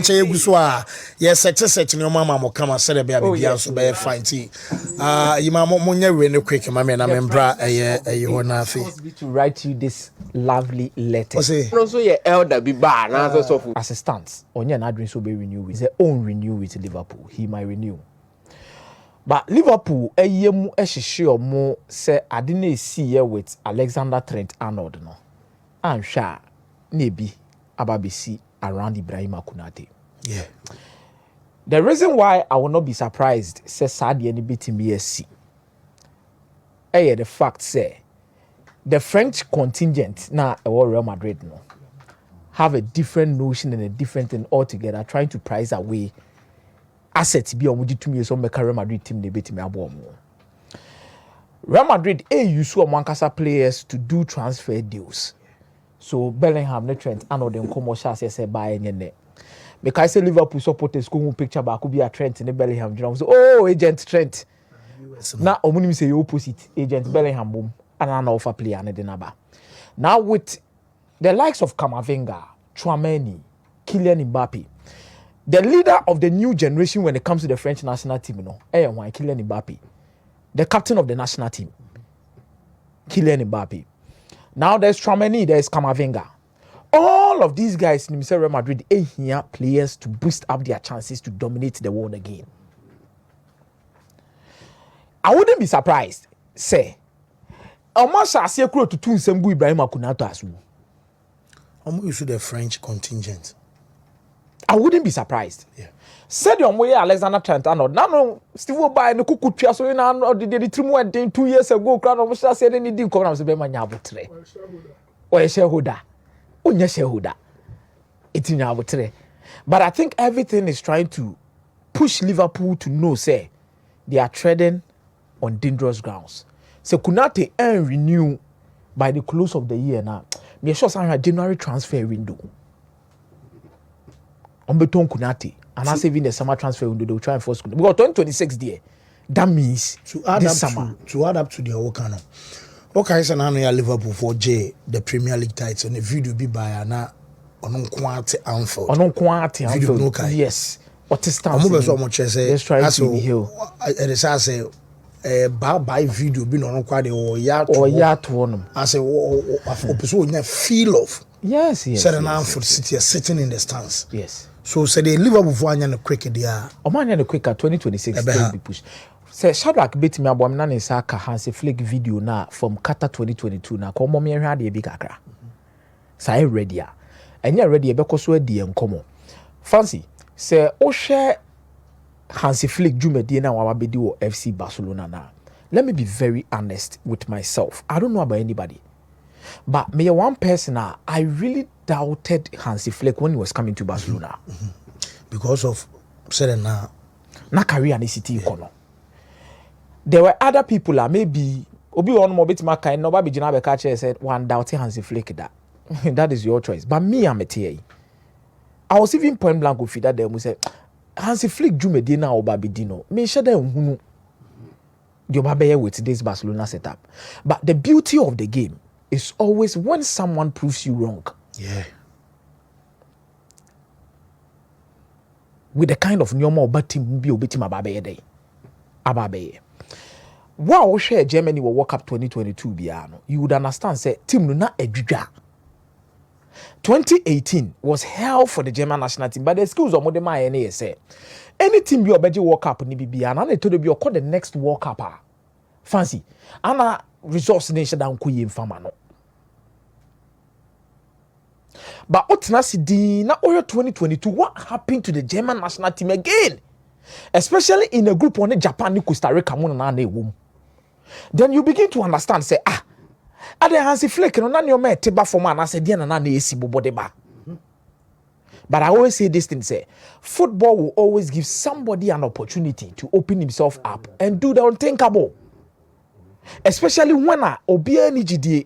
Che guswa yes set no mama mo kama said be bia so be fine ti you ma mo nya we no quick ma me na membra ho na afi to write you this lovely letter also your elder be bar na so assistant onye na adwin so be renew with his own renew with Liverpool. He might renew, but Liverpool eyemu ehhehye omo say ade na esi here with Alexander Trent-Arnold no anhwa na bi ababesi around Ibrahima Konate. Yeah. The reason why I will not be surprised, says Saudi and BTMSC, the fact say the French contingent now Real Madrid no have a different notion and a different thing altogether, trying to price away assets be on to me so make Real Madrid team they beat me abo. Real Madrid use some Mancasa players to do transfer deals. So Bellingham, Trent, and all them commercials say buy any. Because I say Liverpool supporters go picture back could be a Trent in the Bellingham. So oh, agent Trent. Now Omunim say opposite agent Bellingham boom and an offer player and the number. Now with the likes of Camavinga, Tchouaméni, Kylian Mbappe, the leader of the new generation when it comes to the French national team, Kylian Mbappe, the captain of the national team, Kylian Mbappe. Now there's Tchouaméni, there's Camavinga. All of these guys in Real Madrid here players to boost up their chances to dominate the world again. I wouldn't be surprised, say, almost as a crew to tune Sembu Ibrahima Konate as well. Almost the French contingent. I wouldn't be surprised. Yeah. Said your way Alexander Trent-Arnold. Now, Steve by the cuckoo so in the 2 years ago, crown of said any deal come out of Bema. Or a shareholder. Unya shareholder. It's in our tray. But I think everything is trying to push Liverpool to know, say, they are treading on dangerous grounds. So Konate and renew by the close of the year now. Me sure some January transfer window. On beton Konate. And I say in the summer transfer window, they will try and force Konate. Because 2026 there. That means to add this up summer. To add up to their work now. Okay, so now Liverpool for J the Premier League title and the video be by na on quite Anfield. On quite Anfield. Yes. What is stand? Let's try to be here. It is I say by video be on quite or yard to them. I say feel of. Yes. Said an Anfield City sitting in the stands. Yes. So say the Liverpool for an quick there. Oman the quicker 2026 will be pushed. Say Shadrack beat me abom na nsaka Hansi Flick video na from Qatar 2022 na ko mom yehwa de bi kakra. Say ready a. Enye ready e bekoso adi enkomo. Fancy say o share Hansi Flick dwumadi na wa bedi wo FC Barcelona na. Let me be very honest with myself. I don't know about anybody. But me one person I really doubted Hansi Flick when he was coming to Barcelona. Because of said na career ni city kono. There were other people maybe obi one more bit my kind no ba be gina be catch said one doubt Hansi Flick that. That is your choice. But me I'm a TA. I was even point blank with that them say Hansi Flick dwumadi na oba be dino. Me share dem hunu. The oba be with this Barcelona setup. But the beauty of the game is always when someone proves you wrong. Yeah. With the kind of normal team be obetim ababe day. Ababe. Wow, share Germany will World Cup 2022 biano. You would understand say team no na edwidwa. 2018 was hell for the German national team, but the skills of modern NA say any team be obeji World Cup ni bibiano and they told you call the next World Cup. Fancy. Ana resource nation down kuyi mfama no. But Otnasi na Oyo 2022, what happened to the German national team again? Especially in a group on Japan ni Costa Rica mo. Then you begin to understand say ade Hansi Flick no na ne o ma teba form and say dia na esi bobodeba. But I always say this thing say football will always give somebody an opportunity to open himself up and do the unthinkable. Especially when obi ani gidie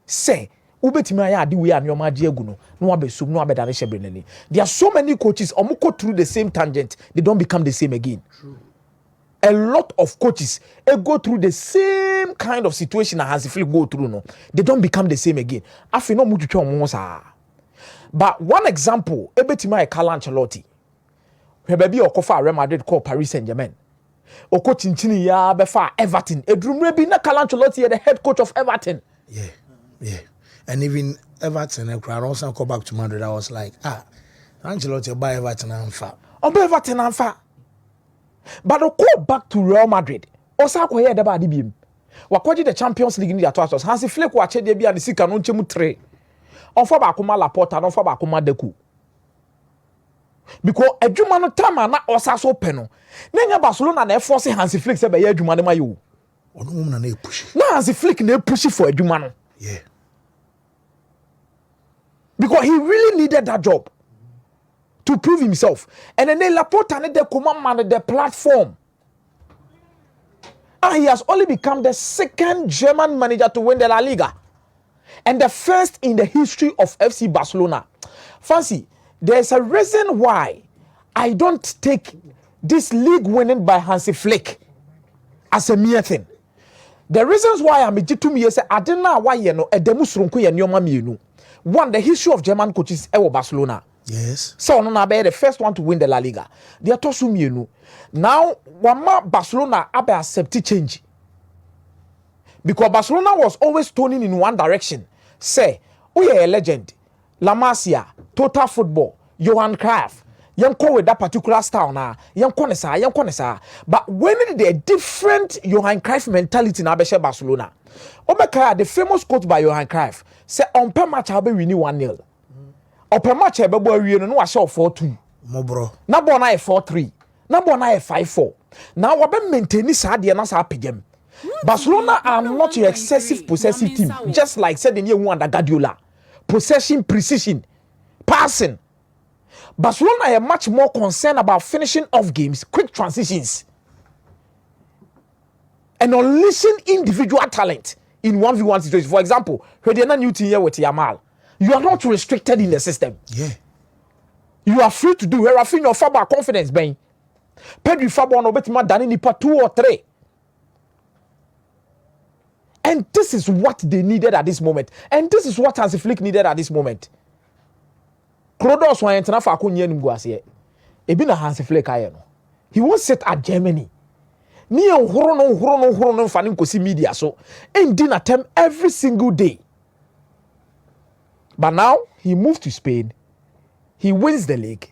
say ubetimi aya ade we anyoma age agu no abesum no abeda ne hyebrene. There are so many coaches omoko through the same tangent, they don't become the same again. True. A lot of coaches go through the same kind of situation that Hansi Flick go through no, they don't become the same again. Afi no mutucho omo sa. But one example, ebetimi Carlo Ancelotti baby okofa Real Madrid call Paris Saint-Germain. Oko chinchini ya befa Everton. Edrumre bi na Ancelotti the head coach of Everton. Yeah. And even Everton, I also go back to Madrid. I was like, Ancelotti buy Everton and fa. Everton and fa. But go back to Real Madrid. Osa ko here deba adibim. Wakwaji the Champions League ni ya to us. Hansi Flick wa che de bia ni sika no nchemu 3. Onfa ba akoma Laporta, onfa ba akoma Deku. Because adwuma no time na osa so pe no. Nenya Barcelona na force Hansi Flick say be ya adwuma ne mayo. Ono mum na push. Na Hansi Flick na push for adwuma no. Yeah. Because he really needed that job to prove himself. And then Laporta need the command the platform. And he has only become the second German manager to win the La Liga. And the first in the history of FC Barcelona. Fancy, there's a reason why I don't take this league winning by Hansi Flick as a mere thing. The reasons why I'm a G2 say I didn't know why you know a demusrunku ya nyoma mienu. One, the history of German coaches ever Barcelona. Yes. So no be the first one to win the La Liga. They are tosu mienu. Now, wama Barcelona abe accept change. Because Barcelona was always turning in one direction. Say, we are a legend. La Masia, Total Football, Johan Cruyff. Yanko with that particular style now. Yanko nesa. But when it is a different Johan Cruyff mentality na beshe Barcelona. Omeka, the famous quote by Johan Cruyff, say on per match I'll be winning 1-0. On per match I'll be winning no 4-2. Mo bro. Na bo na 4-3. Na bo na 5-4. Now we be maintaining sadie na sa pigem. Barcelona are not your excessive possessive team, just like said in year 1 under Guardiola. Possession, precision, passing. Barcelona are much more concerned about finishing off games, quick transitions, and unleashing individual talent in 1v1 situations. For example, Hediana Newton here with Yamal. You are not restricted in the system. Yeah. You are free to do. Where I feel your Faber confidence, Ben. Pedri Faber no betima than nipa 2 or 3. And this is what they needed at this moment. And this is what Hansi Flick needed at this moment. Krodos wa entena fa akonye nim guase. Ebi na Hansi Flick aye no. He won't sit at Germany. Ni nhoro no fa ne nkosi media so. Endi na tem every single day. But now he moved to Spain. He wins the league.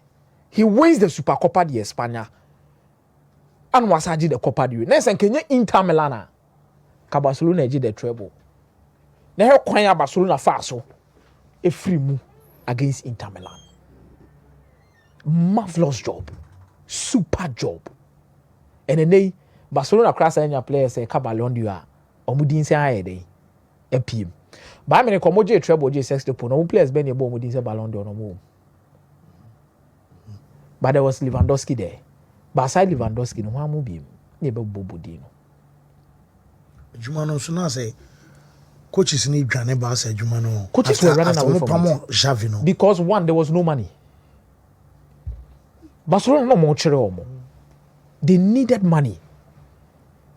He wins the Supercopa de España. And wasaji the Copa del Rey. Next Kenya Inter Milan. Ka Barcelona eji the treble. Na he kwan ya Barcelona fa so. E free mu against Inter Milan. Marvelous job. Super job. And then Barcelona class anya players say ka Balon d'Or. Omudin say aye dey. EPM. Ba me ko moje treble je sextuple. No players be ne bo omudin say Balon d'Or no mo. But there was Lewandowski there. But aside Lewandowski, no one be never Bobodino. Jumano so now say coaches need Granny Bass Jumano. Coaches were running away from it. Because one, there was no money. Barcelona no more chere. They needed money.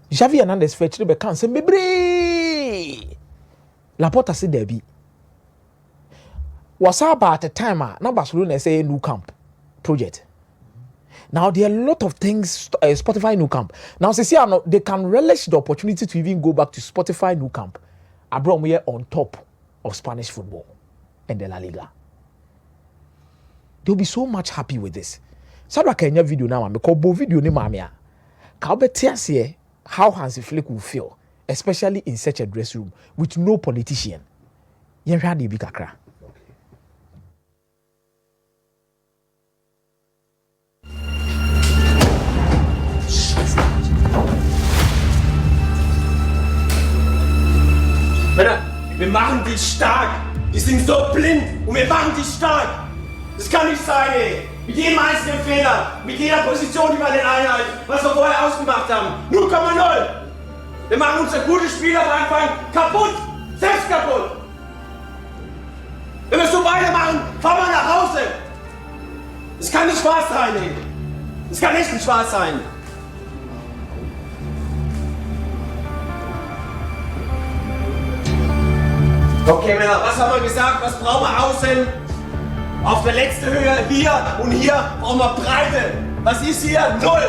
Xavi Hernandez fetched the can say mebre. Laporta said there be. Was about the time now Barcelona say new camp project. Now there are a lot of things Spotify Nou Camp. Now they can relish the opportunity to even go back to Spotify Nou Camp. Abroad we are on top of Spanish football and the La Liga. They'll be so much happy with this. Sabra Kenya video now because bo video ni mamia. Ka obetiase how Hansi Flick will feel, especially in such a dressing room with no politician. Yenhwa de bi kakra. Männer, wir machen die stark. Die sind so blind und wir machen die stark. Das kann nicht sein, ey. Mit jedem einzelnen Fehler, mit jeder Position, die wir den einhalten, was wir vorher ausgemacht haben. 0,0. Wir machen unser gutes Spiel am Anfang kaputt. Selbst kaputt. Wenn wir so weitermachen, fahren wir nach Hause. Das kann nicht Spaß sein, ey. Das kann echt nicht Spaß sein. Okay, Männer, was haben wir gesagt? Was brauchen wir außen? Auf der letzten Höhe, hier und hier brauchen wir Breite. Was ist hier? Null!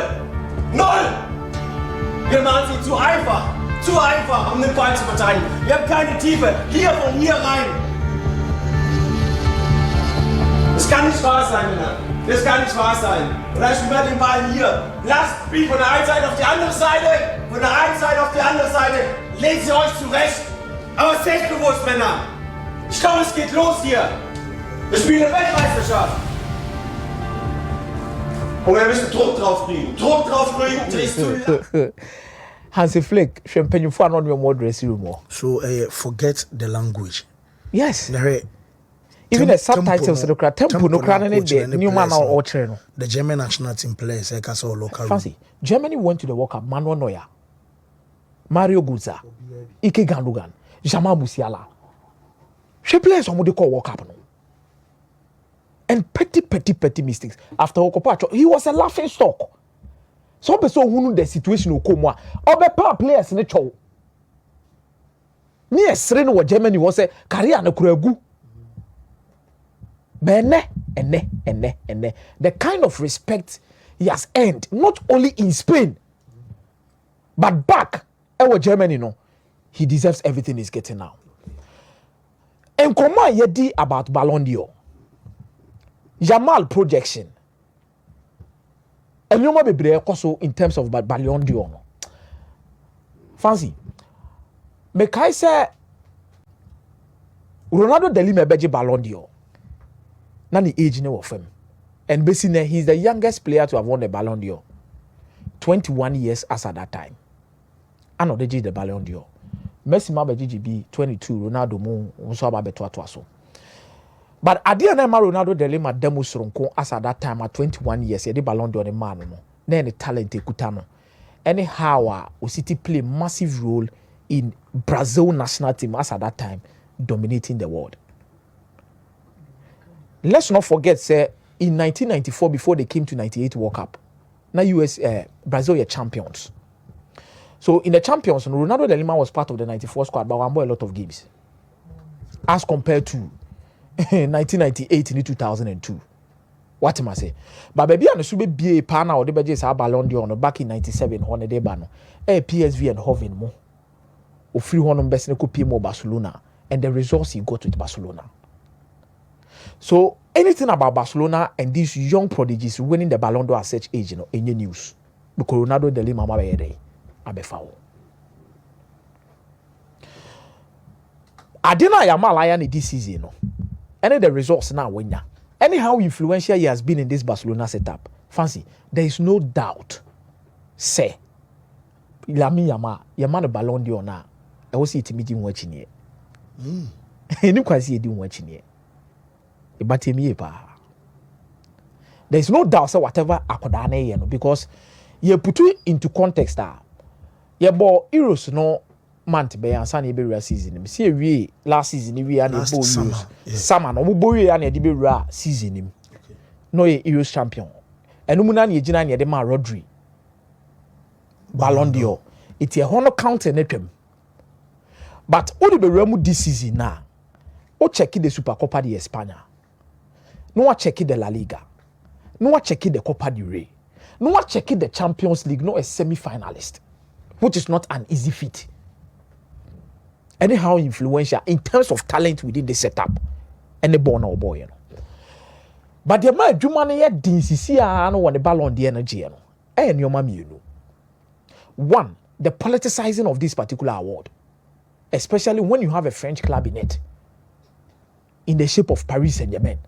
Wir machen sie zu einfach, um den Ball zu verteidigen. Wir haben keine Tiefe. Hier von hier rein. Das kann nicht wahr sein, Männer. Das kann nicht wahr sein. Und dann spielen wir den Ball hier. Lasst Spiel von der einen Seite auf die andere Seite. Von der einen Seite auf die andere Seite. Legt sie euch zurecht. Aber selbstbewusst, Männer. Ich glaube, es geht los hier. Wir spielen eine Weltmeisterschaft. Und wir müssen Druck drauf kriegen. Drehst du. Hansi Flick, champagne for on your more dressing room. So forget the language. Yes. Nare, even the subtitles of the tempo no cran and the new man or channel. The German national team players, like us all local. Fancy. Germany went to the World Cup. Manuel Neuer, Mario Götze, Ike Gundogan, Jamal Musiala. She players on what they call World Cup. And petty mistakes. After Okopacho, he was a laughing stock. So person who knew the situation will come wa. Obe power players in the show. Ni esre no Germany was a career na kuragu. Bene ene. The kind of respect he has earned, not only in Spain, but back in Germany, no, he deserves everything he's getting now. And come on, yedi about Balon d'Or. Yamal projection. And you know be also in terms of Balon d'Or. No? Fancy. Me kai say Ronaldo Deli me beji Balon d'Or. Na the age ne of him. And basically he's the youngest player to have won the Balon d'Or. 21 years as at that time. And no the Balon d'Or. Messi ma beji be 22, Ronaldo mo so ba beto aso. But at the end of Ronaldo Deli ma demo sronko as at that time at 21 years the Balon d'Or the man no. Na any talent ekutano. Anyhow City play massive role in Brazil national team as at that time dominating the world. Let's not forget, say, in 1994, before they came to 98 World Cup, now Brazil were champions. So in the champions, Ronaldo de Lima was part of the 94 squad, but won a lot of games. As compared to 1998 and 2002. What am I say? But baby, I should be a partner or the budget Balon d'Or back in 97 on the day ban. PSV and Hovin mo. Or free one best mo Barcelona and the results he got with Barcelona. So anything about Barcelona and these young prodigies winning the Ballon d'Or at such age, any news? Because Ronaldo de Lima abefawo. Adina Yamal this season, any the results now winner. Anyhow influential he has been in this Barcelona setup, fancy there is no doubt. Say, Lamine Yamal the Ballon d'Or na. I will see it meeting watching here. You can see it doing watching here. There is no doubt so whatever akodane because you put it into context you bought Euros no month be ansa na be season see we last season we and the Euros summer no bo we and the be season no Euros champion enu mu na na gina na de ma Rodri Ballon d'Or it e hono counter na twam but only be ramu this season na o check the Supercopa de España. No one check the La Liga. No one check the Copa del Rey. No one check the Champions League. No a semi-finalist, which is not an easy feat. Anyhow influential in terms of talent within the setup. Any born or boy, But the man Jumani yet DCC no one the Balon the energy, and your mommy, One, the politicizing of this particular award, especially when you have a French club in it, in the shape of Paris Saint-Germain.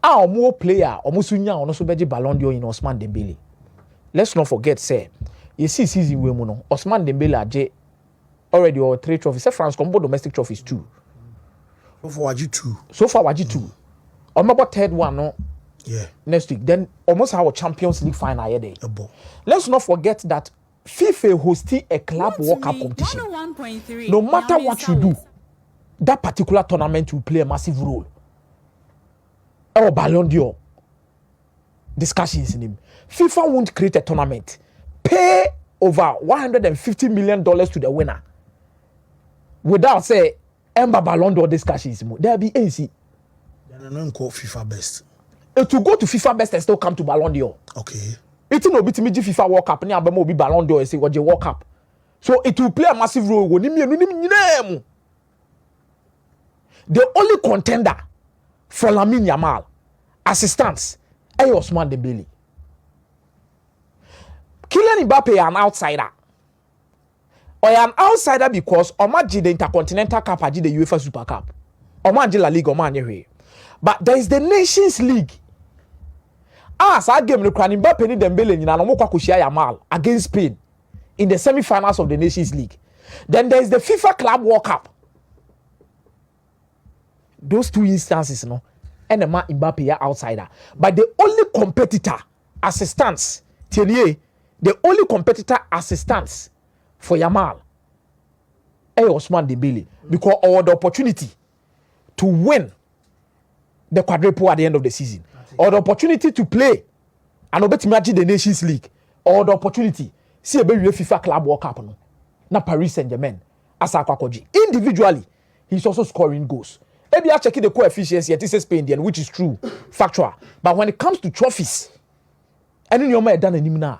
Our more player almost also beji Ballon d'Or in Ousmane Dembele. Let's not forget, say, you see season we mono Ousmane Dembele aje already or 3 trophies. Say France combo domestic trophies 2. So far waji 2. About third one no. Yeah. Next week. Then almost our Champions League final here day. Let's not forget that FIFA hosting a club World Cup competition. No matter what you do, that particular tournament will play a massive role. Or Ballon d'Or discussions in him. FIFA won't create a tournament, pay over $150 million to the winner without say Ballon d'Or discussions. There'll be AC. They don't call FIFA best. it will go to FIFA best and still come to Balon d'Or. Okay. It no bit me FIFA World Cup, ni abemo be Balon d'Or and say what the World Cup. So it will play a massive role. The only contender for Lamine Yamal assistance is Ousmane Dembele. Kylian Mbappe an outsider. Or an outsider because Omaji the Intercontinental Cup, the UEFA Super Cup. Omaji La Liga, Omaji. But there is the Nations League. I game no Kylian Mbappe ni Dembele ni na no kwa kushia Yamal against Spain in the semi-finals of the Nations League. Then there is the FIFA Club World Cup. Those two instances, no, and the man Mbappe are outsider. But the only competitor assistance, the only competitor assistance for Yamal, Ousmane Dembele, because all the opportunity to win the quadruple at the end of the season, or the opportunity to play and obey imagine the Nations League, or the opportunity see a baby FIFA Club World Cup, no, na Paris Saint-Germain, as Akwakoji. Individually, he's also scoring goals. Maybe I check the coefficients yet is Spain, which is true, factual. But when it comes to trophies, and in your mind done anymore,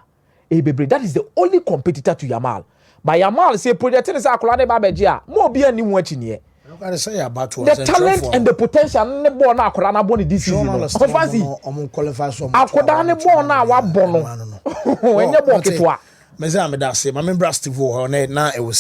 that is the only competitor to Yamal. But Yamal say project is Akolade Babejia, more be any watching here. The talent and the potential ne born na Akolana born this season. Fancy, Akodane born na wa bono. When you born ketwa. Meza me da se, ma membra Steve ho na e wo